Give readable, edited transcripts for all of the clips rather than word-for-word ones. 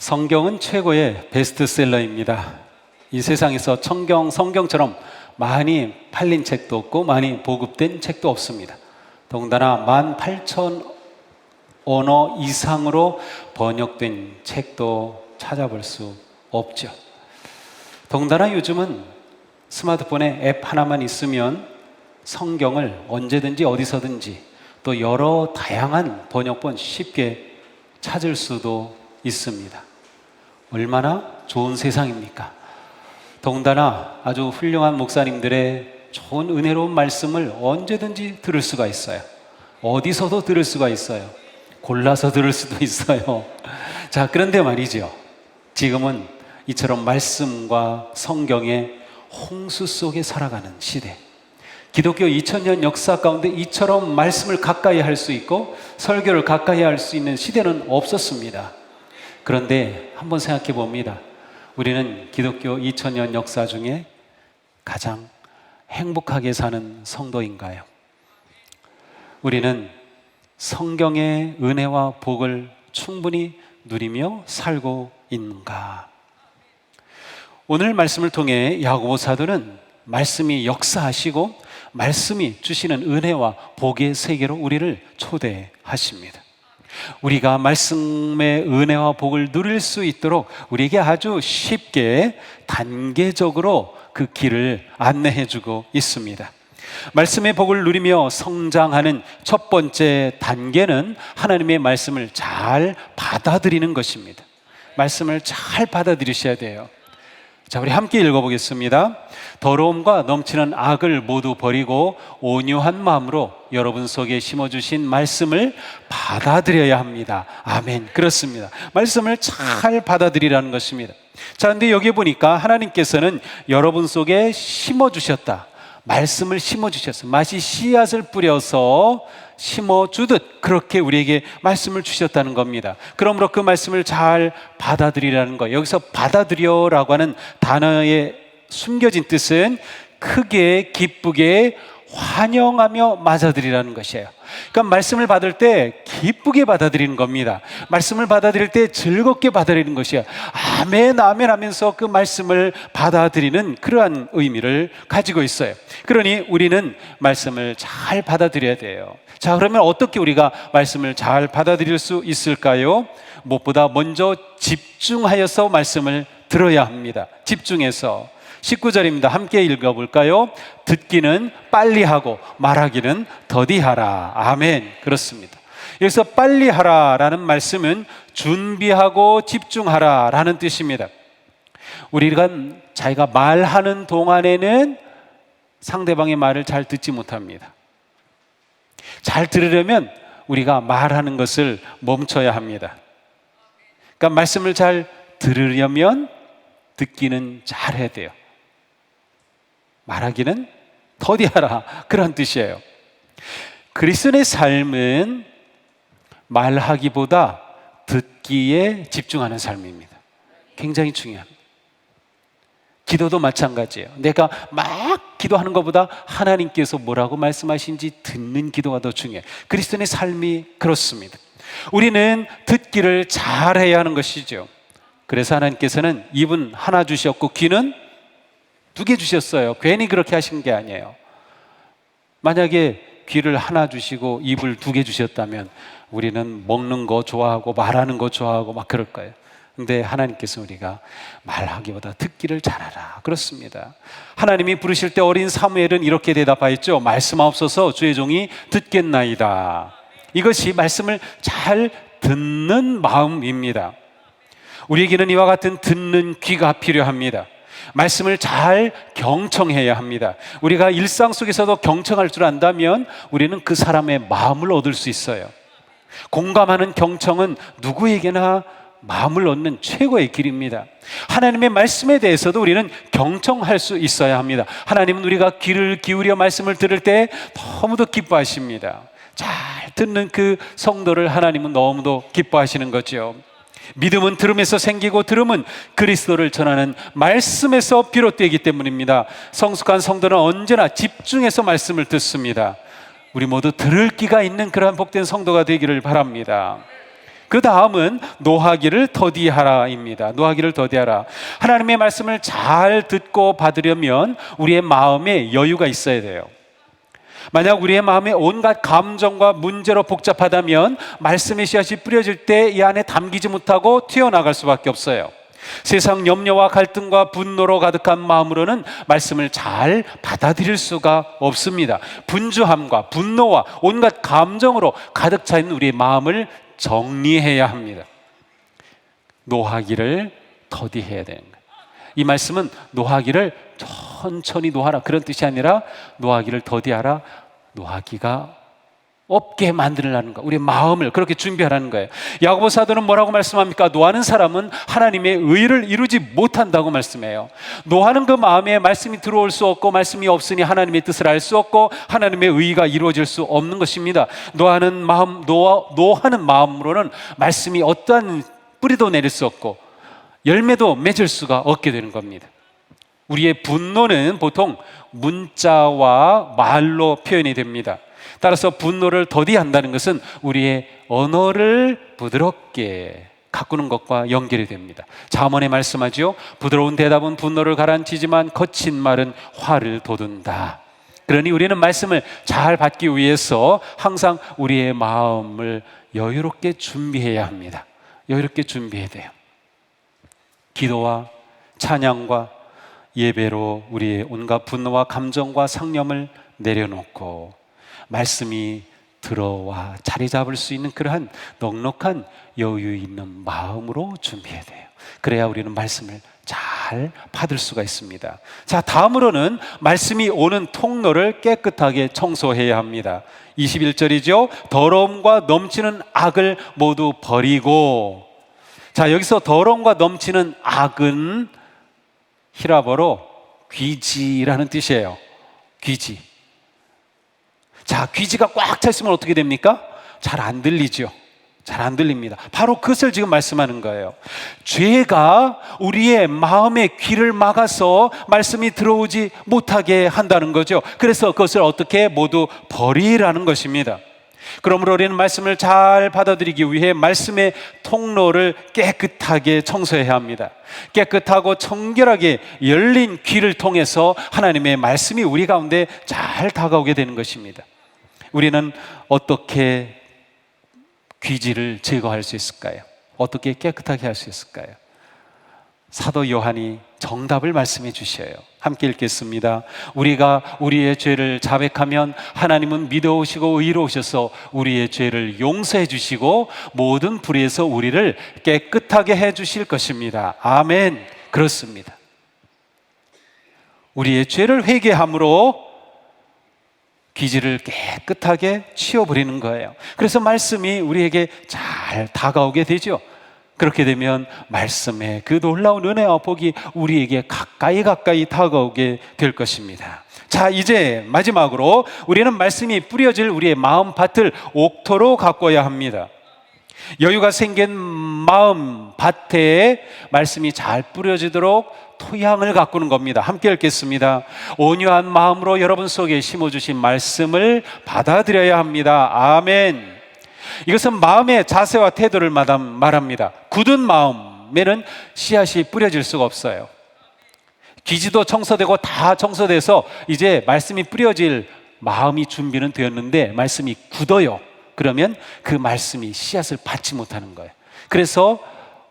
성경은 최고의 베스트셀러입니다. 이 세상에서 성경처럼 많이 팔린 책도 없고 많이 보급된 책도 없습니다. 더군다나 18,000언어 이상으로 번역된 책도 찾아볼 수 없죠. 더군다나 요즘은 스마트폰에 앱 하나만 있으면 성경을 언제든지 어디서든지 또 여러 다양한 번역본 쉽게 찾을 수도 있습니다. 얼마나 좋은 세상입니까? 더군다나 아주 훌륭한 목사님들의 좋은 은혜로운 말씀을 언제든지 들을 수가 있어요. 어디서도 들을 수가 있어요. 골라서 들을 수도 있어요. 자, 그런데 말이죠, 지금은 이처럼 말씀과 성경의 홍수 속에 살아가는 시대, 기독교 2000년 역사 가운데 이처럼 말씀을 가까이 할 수 있고 설교를 가까이 할 수 있는 시대는 없었습니다. 그런데 한번 생각해 봅니다. 우리는 기독교 2000년 역사 중에 가장 행복하게 사는 성도인가요? 우리는 성경의 은혜와 복을 충분히 누리며 살고 있는가? 오늘 말씀을 통해 야고보 사도는 말씀이 역사하시고 말씀이 주시는 은혜와 복의 세계로 우리를 초대하십니다. 우리가 말씀의 은혜와 복을 누릴 수 있도록 우리에게 아주 쉽게 단계적으로 그 길을 안내해 주고 있습니다. 말씀의 복을 누리며 성장하는 첫 번째 단계는 하나님의 말씀을 잘 받아들이는 것입니다. 말씀을 잘 받아들이셔야 돼요. 자, 우리 함께 읽어보겠습니다. 더러움과 넘치는 악을 모두 버리고 온유한 마음으로 여러분 속에 심어주신 말씀을 받아들여야 합니다. 아멘. 그렇습니다. 말씀을 잘 받아들이라는 것입니다. 자, 근데 여기 보니까 하나님께서는 여러분 속에 심어주셨다. 말씀을 심어주셨어요. 마치 씨앗을 뿌려서 심어주듯 그렇게 우리에게 말씀을 주셨다는 겁니다. 그러므로 그 말씀을 잘 받아들이라는 거예요. 여기서 받아들여라고 하는 단어의 숨겨진 뜻은 크게 기쁘게 환영하며 맞아들이라는 것이에요. 그러니까 말씀을 받을 때 기쁘게 받아들이는 겁니다. 말씀을 받아들일 때 즐겁게 받아들이는 것이에요. 아멘 아멘 하면서 그 말씀을 받아들이는 그러한 의미를 가지고 있어요. 그러니 우리는 말씀을 잘 받아들여야 돼요. 자, 그러면 어떻게 우리가 말씀을 잘 받아들일 수 있을까요? 무엇보다 먼저 집중하여서 말씀을 들어야 합니다. 집중해서. 19절입니다. 함께 읽어볼까요? 듣기는 빨리 하고 말하기는 더디하라. 아멘. 그렇습니다. 여기서 빨리 하라라는 말씀은 준비하고 집중하라라는 뜻입니다. 우리가 자기가 말하는 동안에는 상대방의 말을 잘 듣지 못합니다. 잘 들으려면 우리가 말하는 것을 멈춰야 합니다. 그러니까 말씀을 잘 들으려면 듣기는 잘 해야 돼요. 말하기는 더디하라, 그런 뜻이에요. 그리스도의 삶은 말하기보다 듣기에 집중하는 삶입니다. 굉장히 중요합니다. 기도도 마찬가지예요. 내가 막 기도하는 것보다 하나님께서 뭐라고 말씀하신지 듣는 기도가 더 중요해요. 그리스도의 삶이 그렇습니다. 우리는 듣기를 잘해야 하는 것이죠. 그래서 하나님께서는 입은 하나 주셨고 귀는 2개 주셨어요. 괜히 그렇게 하신 게 아니에요. 만약에 귀를 하나 주시고 입을 2개 주셨다면 우리는 먹는 거 좋아하고 말하는 거 좋아하고 막 그럴 거예요. 근데 하나님께서 우리가 말하기보다 듣기를 잘하라, 그렇습니다. 하나님이 부르실 때 어린 사무엘은 이렇게 대답하였죠. 말씀하옵소서, 주의 종이 듣겠나이다. 이것이 말씀을 잘 듣는 마음입니다. 우리에게는 이와 같은 듣는 귀가 필요합니다. 말씀을 잘 경청해야 합니다. 우리가 일상 속에서도 경청할 줄 안다면 우리는 그 사람의 마음을 얻을 수 있어요. 공감하는 경청은 누구에게나 마음을 얻는 최고의 길입니다. 하나님의 말씀에 대해서도 우리는 경청할 수 있어야 합니다. 하나님은 우리가 귀를 기울여 말씀을 들을 때 너무도 기뻐하십니다. 잘 듣는 그 성도를 하나님은 너무도 기뻐하시는 거죠. 믿음은 들음에서 생기고 들음은 그리스도를 전하는 말씀에서 비롯되기 때문입니다. 성숙한 성도는 언제나 집중해서 말씀을 듣습니다. 우리 모두 들을 귀가 있는 그러한 복된 성도가 되기를 바랍니다. 그 다음은 노하기를 더디하라입니다. 노하기를 더디하라. 하나님의 말씀을 잘 듣고 받으려면 우리의 마음에 여유가 있어야 돼요. 만약 우리의 마음에 온갖 감정과 문제로 복잡하다면 말씀의 씨앗이 뿌려질 때 이 안에 담기지 못하고 튀어나갈 수밖에 없어요. 세상 염려와 갈등과 분노로 가득한 마음으로는 말씀을 잘 받아들일 수가 없습니다. 분주함과 분노와 온갖 감정으로 가득 차 있는 우리의 마음을 정리해야 합니다. 노하기를 더디해야 되는 거예요. 이 말씀은 노하기를 천천히 노하라 그런 뜻이 아니라 노하기를 더디하라, 노하기가 없게 만들라는 거, 우리 마음을 그렇게 준비하라는 거예요. 야고보 사도는 뭐라고 말씀합니까? 노하는 사람은 하나님의 의를 이루지 못한다고 말씀해요. 노하는 그 마음에 말씀이 들어올 수 없고 말씀이 없으니 하나님의 뜻을 알 수 없고 하나님의 의가 이루어질 수 없는 것입니다. 노하는 마음으로는 말씀이 어떠한 뿌리도 내릴 수 없고 열매도 맺을 수가 없게 되는 겁니다. 우리의 분노는 보통 문자와 말로 표현이 됩니다. 따라서 분노를 더디한다는 것은 우리의 언어를 부드럽게 가꾸는 것과 연결이 됩니다. 잠언에 말씀하죠. 부드러운 대답은 분노를 가라앉히지만 거친 말은 화를 돋운다. 그러니 우리는 말씀을 잘 받기 위해서 항상 우리의 마음을 여유롭게 준비해야 합니다. 여유롭게 준비해야 돼요. 기도와 찬양과 예배로 우리의 온갖 분노와 감정과 상념을 내려놓고 말씀이 들어와 자리 잡을 수 있는 그러한 넉넉한 여유 있는 마음으로 준비해야 돼요. 그래야 우리는 말씀을 잘 받을 수가 있습니다. 자, 다음으로는 말씀이 오는 통로를 깨끗하게 청소해야 합니다. 21절이죠. 더러움과 넘치는 악을 모두 버리고. 자, 여기서 더러움과 넘치는 악은 히라버로 귀지라는 뜻이에요. 귀지. 자, 귀지가 꽉 차 있으면 어떻게 됩니까? 잘 안 들리죠. 잘 안 들립니다. 바로 그것을 지금 말씀하는 거예요. 죄가 우리의 마음의 귀를 막아서 말씀이 들어오지 못하게 한다는 거죠. 그래서 그것을 어떻게 모두 버리라는 것입니다. 그러므로 우리는 말씀을 잘 받아들이기 위해 말씀의 통로를 깨끗하게 청소해야 합니다. 깨끗하고 청결하게 열린 귀를 통해서 하나님의 말씀이 우리 가운데 잘 다가오게 되는 것입니다. 우리는 어떻게 귀지를 제거할 수 있을까요? 어떻게 깨끗하게 할 수 있을까요? 사도 요한이 정답을 말씀해 주셔요. 함께 읽겠습니다. 우리가 우리의 죄를 자백하면 하나님은 믿어오시고 의로우셔서 우리의 죄를 용서해 주시고 모든 불의에서 우리를 깨끗하게 해 주실 것입니다. 아멘. 그렇습니다. 우리의 죄를 회개함으로 귀지를 깨끗하게 치워버리는 거예요. 그래서 말씀이 우리에게 잘 다가오게 되죠. 그렇게 되면 말씀의 그 놀라운 은혜와 복이 우리에게 가까이 다가오게 될 것입니다. 자, 이제 마지막으로 우리는 말씀이 뿌려질 우리의 마음 밭을 옥토로 가꿔야 합니다. 여유가 생긴 마음 밭에 말씀이 잘 뿌려지도록 토양을 가꾸는 겁니다. 함께 읽겠습니다. 온유한 마음으로 여러분 속에 심어주신 말씀을 받아들여야 합니다. 아멘. 이것은 마음의 자세와 태도를 말합니다. 굳은 마음에는 씨앗이 뿌려질 수가 없어요. 귀지도 청소되고 다 청소돼서 이제 말씀이 뿌려질 마음이 준비는 되었는데 말씀이 굳어요. 그러면 그 말씀이 씨앗을 받지 못하는 거예요. 그래서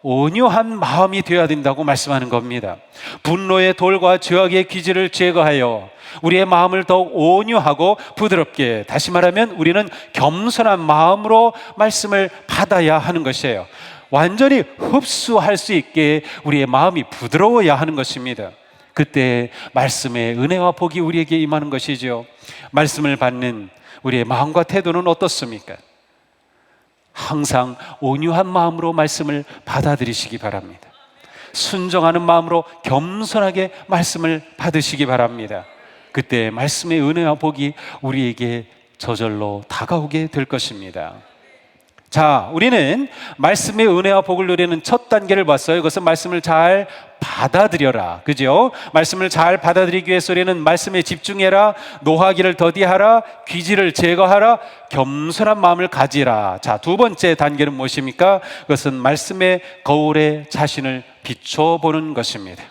온유한 마음이 되어야 된다고 말씀하는 겁니다. 분노의 돌과 죄악의 귀지를 제거하여 우리의 마음을 더욱 온유하고 부드럽게, 다시 말하면 우리는 겸손한 마음으로 말씀을 받아야 하는 것이에요. 완전히 흡수할 수 있게 우리의 마음이 부드러워야 하는 것입니다. 그때 말씀의 은혜와 복이 우리에게 임하는 것이죠. 말씀을 받는 우리의 마음과 태도는 어떻습니까? 항상 온유한 마음으로 말씀을 받아들이시기 바랍니다. 순종하는 마음으로 겸손하게 말씀을 받으시기 바랍니다. 그때 말씀의 은혜와 복이 우리에게 저절로 다가오게 될 것입니다. 자, 우리는 말씀의 은혜와 복을 누리는 첫 단계를 봤어요. 그것은 말씀을 잘 받아들여라. 그죠? 말씀을 잘 받아들이기 위해서 우리는 말씀에 집중해라, 노하기를 더디하라, 귀지를 제거하라, 겸손한 마음을 가지라. 자, 두 번째 단계는 무엇입니까? 그것은 말씀의 거울에 자신을 비춰보는 것입니다.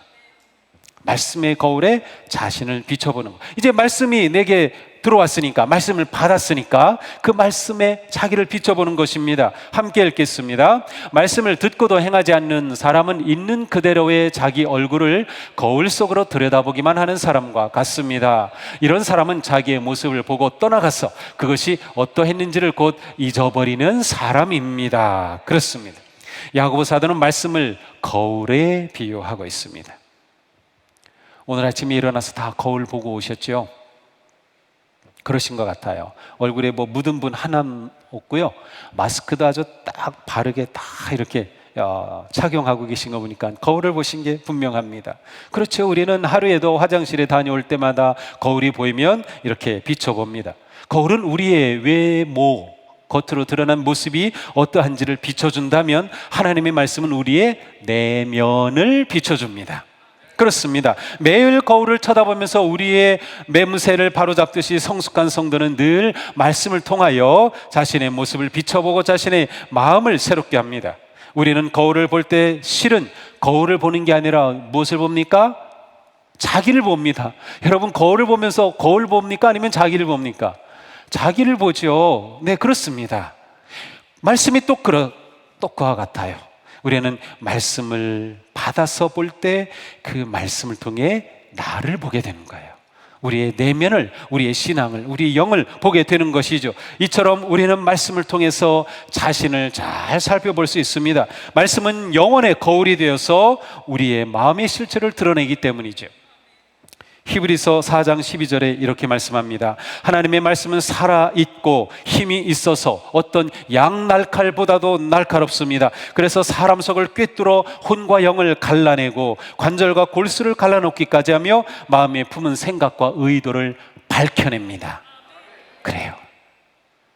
말씀의 거울에 자신을 비춰보는 것. 이제 말씀이 내게 들어왔으니까, 말씀을 받았으니까 그 말씀에 자기를 비춰보는 것입니다. 함께 읽겠습니다. 말씀을 듣고도 행하지 않는 사람은 있는 그대로의 자기 얼굴을 거울 속으로 들여다보기만 하는 사람과 같습니다. 이런 사람은 자기의 모습을 보고 떠나가서 그것이 어떠했는지를 곧 잊어버리는 사람입니다. 그렇습니다. 야고보 사도는 말씀을 거울에 비유하고 있습니다. 오늘 아침에 일어나서 다 거울 보고 오셨죠? 그러신 것 같아요. 얼굴에 뭐 묻은 분 하나 없고요. 마스크도 아주 딱 바르게 다 이렇게 착용하고 계신 거 보니까 거울을 보신 게 분명합니다. 그렇죠. 우리는 하루에도 화장실에 다녀올 때마다 거울이 보이면 이렇게 비춰봅니다. 거울은 우리의 외모, 겉으로 드러난 모습이 어떠한지를 비춰준다면 하나님의 말씀은 우리의 내면을 비춰줍니다. 그렇습니다. 매일 거울을 쳐다보면서 우리의 매무새를 바로잡듯이 성숙한 성도는 늘 말씀을 통하여 자신의 모습을 비춰보고 자신의 마음을 새롭게 합니다. 우리는 거울을 볼 때 실은 거울을 보는 게 아니라 무엇을 봅니까? 자기를 봅니다. 여러분, 거울을 보면서 거울 봅니까? 아니면 자기를 봅니까? 자기를 보죠. 네, 그렇습니다. 말씀이 또 그와 같아요. 우리는 말씀을 받아서 볼 때 그 말씀을 통해 나를 보게 되는 거예요. 우리의 내면을, 우리의 신앙을, 우리의 영을 보게 되는 것이죠. 이처럼 우리는 말씀을 통해서 자신을 잘 살펴볼 수 있습니다. 말씀은 영혼의 거울이 되어서 우리의 마음의 실체를 드러내기 때문이죠. 히브리서 4장 12절에 이렇게 말씀합니다. 하나님의 말씀은 살아있고 힘이 있어서 어떤 양날칼보다도 날카롭습니다. 그래서 사람 속을 꿰뚫어 혼과 영을 갈라내고 관절과 골수를 갈라놓기까지 하며 마음에 품은 생각과 의도를 밝혀냅니다. 그래요.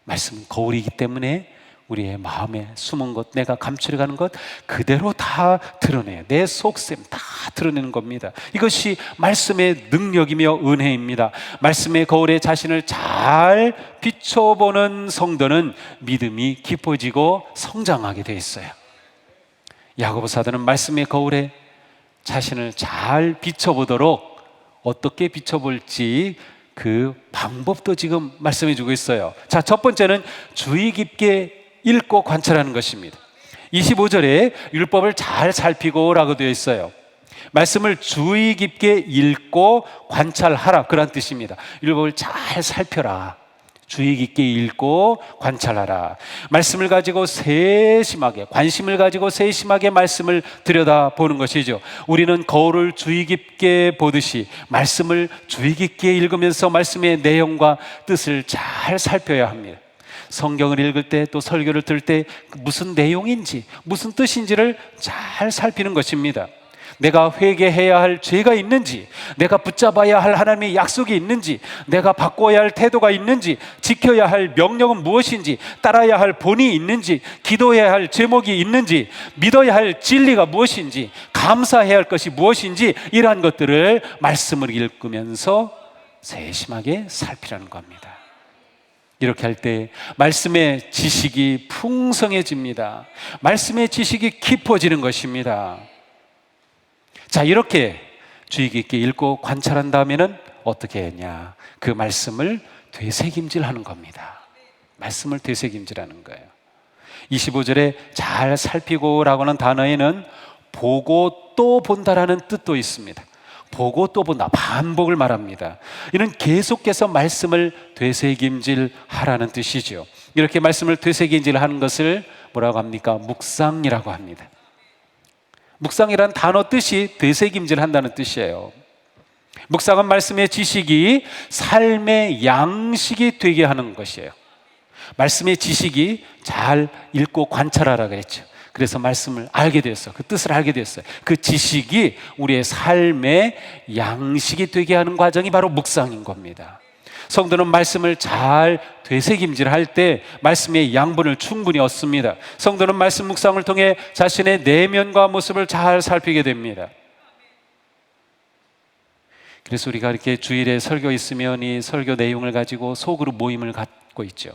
말씀은 거울이기 때문에 우리의 마음에 숨은 것, 내가 감추려가는 것 그대로 다 드러내요. 내 속셈 다 드러내는 겁니다. 이것이 말씀의 능력이며 은혜입니다. 말씀의 거울에 자신을 잘 비춰보는 성도는 믿음이 깊어지고 성장하게 되어 있어요. 야고보 사도는 말씀의 거울에 자신을 잘 비춰보도록 어떻게 비춰볼지 그 방법도 지금 말씀해 주고 있어요. 자, 첫 번째는 주의 깊게 읽고 관찰하는 것입니다. 25절에 율법을 잘 살피고 라고 되어 있어요. 말씀을 주의 깊게 읽고 관찰하라, 그런 뜻입니다. 율법을 잘 살펴라, 주의 깊게 읽고 관찰하라. 말씀을 가지고 세심하게, 관심을 가지고 세심하게 말씀을 들여다보는 것이죠. 우리는 거울을 주의 깊게 보듯이 말씀을 주의 깊게 읽으면서 말씀의 내용과 뜻을 잘 살펴야 합니다. 성경을 읽을 때, 또 설교를 들을 때 무슨 내용인지, 무슨 뜻인지를 잘 살피는 것입니다. 내가 회개해야 할 죄가 있는지, 내가 붙잡아야 할 하나님의 약속이 있는지, 내가 바꿔야 할 태도가 있는지, 지켜야 할 명령은 무엇인지, 따라야 할 본이 있는지, 기도해야 할 제목이 있는지, 믿어야 할 진리가 무엇인지, 감사해야 할 것이 무엇인지, 이러한 것들을 말씀을 읽으면서 세심하게 살피라는 겁니다. 이렇게 할 때 말씀의 지식이 풍성해집니다. 말씀의 지식이 깊어지는 것입니다. 자, 이렇게 주의 깊게 읽고 관찰한 다음에는 어떻게 했냐? 그 말씀을 되새김질하는 겁니다. 말씀을 되새김질하는 거예요. 25절에 잘 살피고 라고 하는 단어에는 보고 또 본다라는 뜻도 있습니다. 보고 또 본다, 반복을 말합니다. 이는 계속해서 말씀을 되새김질하라는 뜻이죠. 이렇게 말씀을 되새김질하는 것을 뭐라고 합니까? 묵상이라고 합니다. 묵상이란 단어 뜻이 되새김질한다는 뜻이에요. 묵상은 말씀의 지식이 삶의 양식이 되게 하는 것이에요. 말씀의 지식이 잘 읽고 관찰하라 그랬죠. 그래서 말씀을 알게 되었어요. 그 뜻을 알게 되었어요. 그 지식이 우리의 삶의 양식이 되게 하는 과정이 바로 묵상인 겁니다. 성도는 말씀을 잘 되새김질할 때 말씀의 양분을 충분히 얻습니다. 성도는 말씀 묵상을 통해 자신의 내면과 모습을 잘 살피게 됩니다. 그래서 우리가 이렇게 주일에 설교 있으면 이 설교 내용을 가지고 소그룹 모임을 갖고 있죠.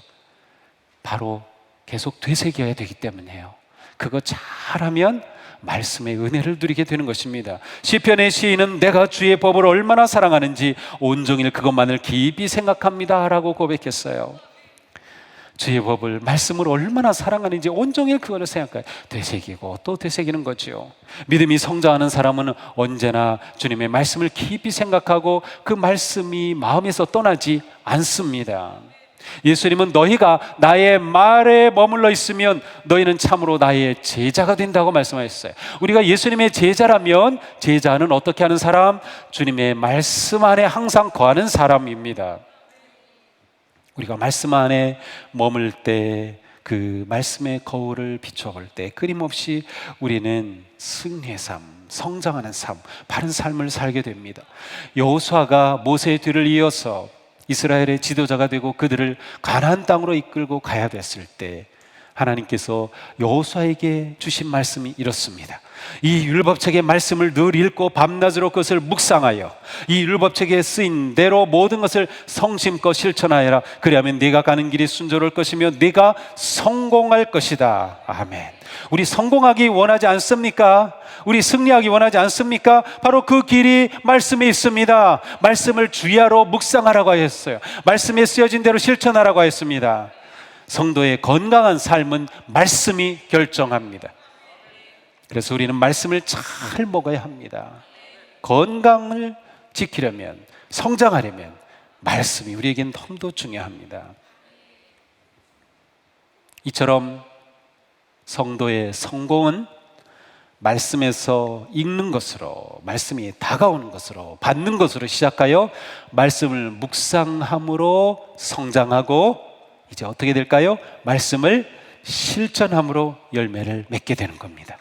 바로 계속 되새겨야 되기 때문이에요. 그거 잘하면 말씀의 은혜를 누리게 되는 것입니다. 시편의 시인은 내가 주의 법을 얼마나 사랑하는지 온종일 그것만을 깊이 생각합니다 라고 고백했어요. 주의 법을, 말씀을 얼마나 사랑하는지 온종일 그거를 생각해요. 되새기고 또 되새기는 거죠. 믿음이 성장하는 사람은 언제나 주님의 말씀을 깊이 생각하고 그 말씀이 마음에서 떠나지 않습니다. 예수님은 너희가 나의 말에 머물러 있으면 너희는 참으로 나의 제자가 된다고 말씀하셨어요. 우리가 예수님의 제자라면 제자는 어떻게 하는 사람? 주님의 말씀 안에 항상 거하는 사람입니다. 우리가 말씀 안에 머물 때, 그 말씀의 거울을 비춰볼 때 끊임없이 우리는 승리의 삶, 성장하는 삶, 바른 삶을 살게 됩니다. 여호수아가 모세의 뒤를 이어서 이스라엘의 지도자가 되고 그들을 가나안 땅으로 이끌고 가야 됐을 때 하나님께서 여호수아에게 주신 말씀이 이렇습니다. 이 율법책의 말씀을 늘 읽고 밤낮으로 그것을 묵상하여 이 율법책에 쓰인 대로 모든 것을 성심껏 실천하여라. 그리하면 네가 가는 길이 순조로울 것이며 네가 성공할 것이다. 아멘. 우리 성공하기 원하지 않습니까? 우리 승리하기 원하지 않습니까? 바로 그 길이 말씀에 있습니다. 말씀을 주야로 묵상하라고 하였어요. 말씀에 쓰여진 대로 실천하라고 하였습니다. 성도의 건강한 삶은 말씀이 결정합니다. 그래서 우리는 말씀을 잘 먹어야 합니다. 건강을 지키려면, 성장하려면 말씀이 우리에겐 너무도 중요합니다. 이처럼 성도의 성공은 말씀에서 읽는 것으로, 말씀이 다가오는 것으로, 받는 것으로 시작하여 말씀을 묵상함으로 성장하고 이제 어떻게 될까요? 말씀을 실천함으로 열매를 맺게 되는 겁니다.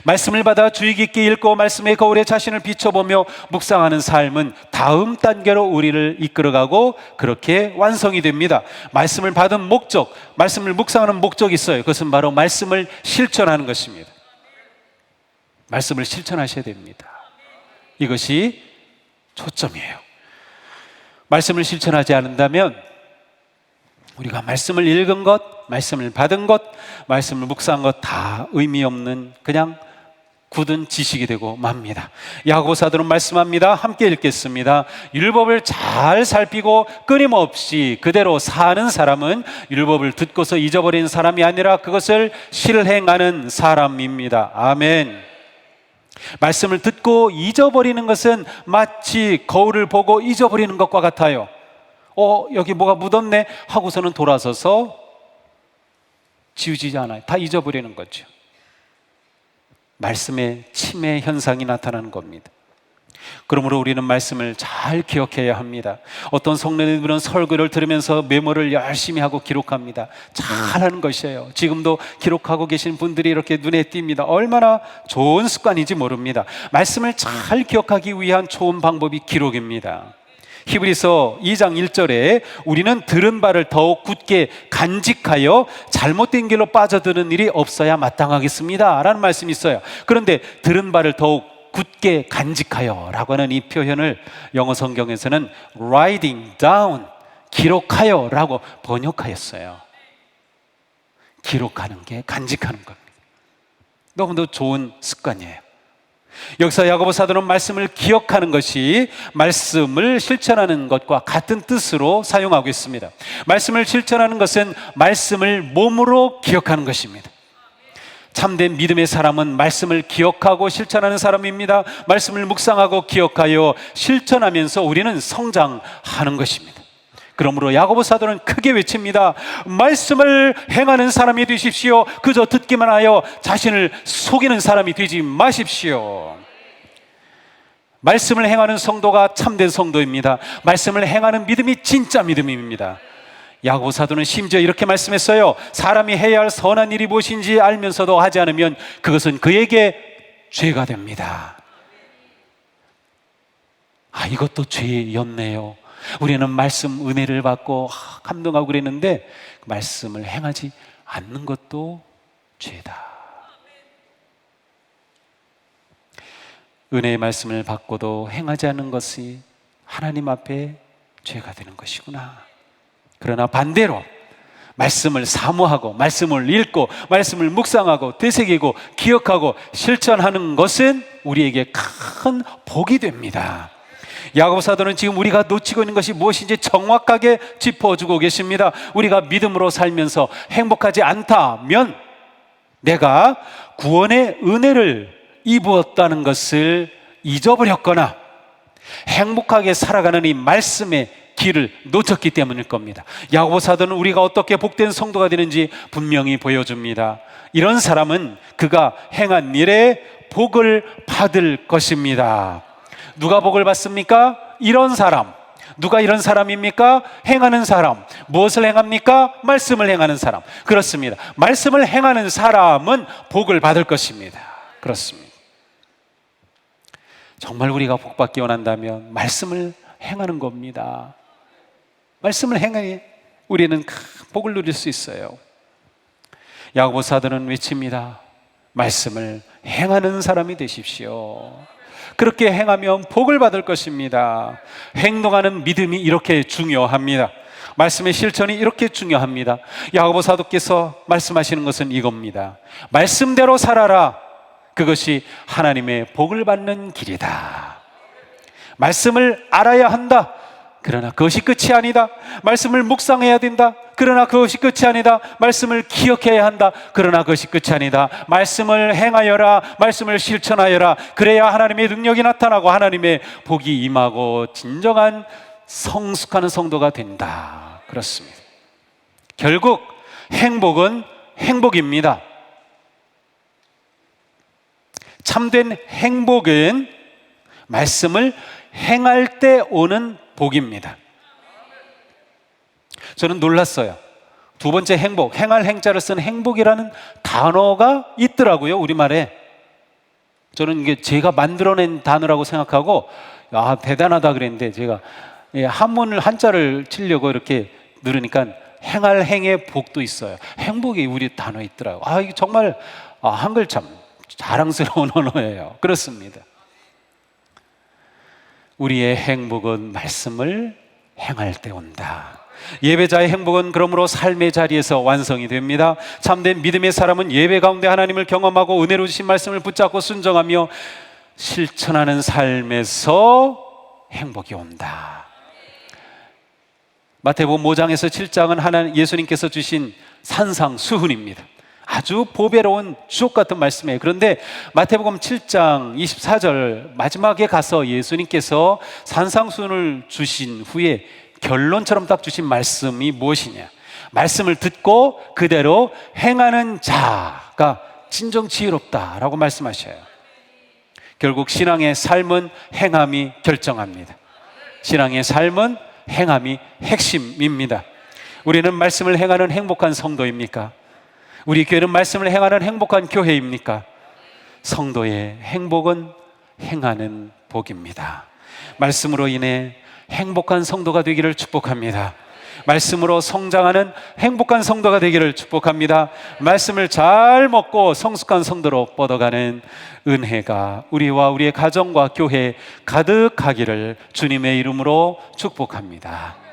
말씀을 받아 주의 깊게 읽고 말씀의 거울에 자신을 비춰보며 묵상하는 삶은 다음 단계로 우리를 이끌어가고 그렇게 완성이 됩니다. 말씀을 받은 목적, 말씀을 묵상하는 목적이 있어요. 그것은 바로 말씀을 실천하는 것입니다. 말씀을 실천하셔야 됩니다. 이것이 초점이에요. 말씀을 실천하지 않는다면 우리가 말씀을 읽은 것, 말씀을 받은 것, 말씀을 묵상한 것 다 의미 없는 그냥 굳은 지식이 되고 맙니다. 야고보 사도는 말씀합니다. 함께 읽겠습니다. 율법을 잘 살피고 끊임없이 그대로 사는 사람은 율법을 듣고서 잊어버리는 사람이 아니라 그것을 실행하는 사람입니다. 아멘. 말씀을 듣고 잊어버리는 것은 마치 거울을 보고 잊어버리는 것과 같아요. 여기 뭐가 묻었네 하고서는 돌아서서 지우지 않아요. 다 잊어버리는 거죠. 말씀의 침해 현상이 나타나는 겁니다. 그러므로 우리는 말씀을 잘 기억해야 합니다. 어떤 성도님들은 설교를 들으면서 메모를 열심히 하고 기록합니다. 잘하는 것이에요. 지금도 기록하고 계신 분들이 이렇게 눈에 띕니다. 얼마나 좋은 습관인지 모릅니다. 말씀을 잘 기억하기 위한 좋은 방법이 기록입니다. 히브리서 2장 1절에 우리는 들은 바를 더욱 굳게 간직하여 잘못된 길로 빠져드는 일이 없어야 마땅하겠습니다 라는 말씀이 있어요. 그런데 들은 바를 더욱 굳게 간직하여 라고 하는 이 표현을 영어 성경에서는 writing down, 기록하여 라고 번역하였어요. 기록하는 게 간직하는 겁니다. 너무도 좋은 습관이에요. 여기서 야고보 사도는 말씀을 기억하는 것이 말씀을 실천하는 것과 같은 뜻으로 사용하고 있습니다. 말씀을 실천하는 것은 말씀을 몸으로 기억하는 것입니다. 참된 믿음의 사람은 말씀을 기억하고 실천하는 사람입니다. 말씀을 묵상하고 기억하여 실천하면서 우리는 성장하는 것입니다. 그러므로 야고보 사도는 크게 외칩니다. 말씀을 행하는 사람이 되십시오. 그저 듣기만 하여 자신을 속이는 사람이 되지 마십시오. 말씀을 행하는 성도가 참된 성도입니다. 말씀을 행하는 믿음이 진짜 믿음입니다. 야고보 사도는 심지어 이렇게 말씀했어요. 사람이 해야 할 선한 일이 무엇인지 알면서도 하지 않으면 그것은 그에게 죄가 됩니다. 이것도 죄였네요. 우리는 말씀 은혜를 받고 감동하고 그랬는데 그 말씀을 행하지 않는 것도 죄다. 은혜의 말씀을 받고도 행하지 않는 것이 하나님 앞에 죄가 되는 것이구나. 그러나 반대로 말씀을 사모하고 말씀을 읽고 말씀을 묵상하고 되새기고 기억하고 실천하는 것은 우리에게 큰 복이 됩니다. 야고보 사도는 지금 우리가 놓치고 있는 것이 무엇인지 정확하게 짚어주고 계십니다. 우리가 믿음으로 살면서 행복하지 않다면 내가 구원의 은혜를 입었다는 것을 잊어버렸거나 행복하게 살아가는 이 말씀의 길을 놓쳤기 때문일 겁니다. 야고보 사도는 우리가 어떻게 복된 성도가 되는지 분명히 보여줍니다. 이런 사람은 그가 행한 일에 복을 받을 것입니다. 누가 복을 받습니까? 이런 사람. 누가 이런 사람입니까? 행하는 사람. 무엇을 행합니까? 말씀을 행하는 사람. 그렇습니다. 말씀을 행하는 사람은 복을 받을 것입니다. 그렇습니다. 정말 우리가 복받기 원한다면 말씀을 행하는 겁니다. 말씀을 행하니 우리는 큰 복을 누릴 수 있어요. 야고보 사도는 외칩니다. 말씀을 행하는 사람이 되십시오. 그렇게 행하면 복을 받을 것입니다. 행동하는 믿음이 이렇게 중요합니다. 말씀의 실천이 이렇게 중요합니다. 야고보 사도께서 말씀하시는 것은 이겁니다. 말씀대로 살아라. 그것이 하나님의 복을 받는 길이다. 말씀을 알아야 한다. 그러나 그것이 끝이 아니다. 말씀을 묵상해야 된다. 그러나 그것이 끝이 아니다. 말씀을 기억해야 한다. 그러나 그것이 끝이 아니다. 말씀을 행하여라. 말씀을 실천하여라. 그래야 하나님의 능력이 나타나고 하나님의 복이 임하고 진정한 성숙하는 성도가 된다. 그렇습니다. 결국 행복은 행복입니다. 참된 행복은 말씀을 행할 때 오는 복입니다. 저는 놀랐어요. 두 번째 행복, 행할 행자를 쓴 행복이라는 단어가 있더라고요, 우리말에. 저는 이게 제가 만들어낸 단어라고 생각하고 대단하다 그랬는데 제가 한문을 한자를 치려고 이렇게 누르니까 행할 행의 복도 있어요. 행복이 우리 단어에 있더라고요. 이게 정말 한글 참 자랑스러운 언어예요. 그렇습니다. 우리의 행복은 말씀을 행할 때 온다. 예배자의 행복은 그러므로 삶의 자리에서 완성이 됩니다. 참된 믿음의 사람은 예배 가운데 하나님을 경험하고 은혜로 주신 말씀을 붙잡고 순종하며 실천하는 삶에서 행복이 온다. 마태복음 5장에서 7장은 예수님께서 주신 산상수훈입니다. 아주 보배로운 주옥 같은 말씀이에요. 그런데 마태복음 7장 24절 마지막에 가서 예수님께서 산상수훈을 주신 후에 결론처럼 딱 주신 말씀이 무엇이냐? 말씀을 듣고 그대로 행하는 자가 진정 지혜롭다라고 말씀하셔요. 결국 신앙의 삶은 행함이 결정합니다. 신앙의 삶은 행함이 핵심입니다. 우리는 말씀을 행하는 행복한 성도입니까? 우리 교회는 말씀을 행하는 행복한 교회입니까? 성도의 행복은 행하는 복입니다. 말씀으로 인해 행복한 성도가 되기를 축복합니다. 말씀으로 성장하는 행복한 성도가 되기를 축복합니다. 말씀을 잘 먹고 성숙한 성도로 뻗어가는 은혜가 우리와 우리의 가정과 교회에 가득하기를 주님의 이름으로 축복합니다.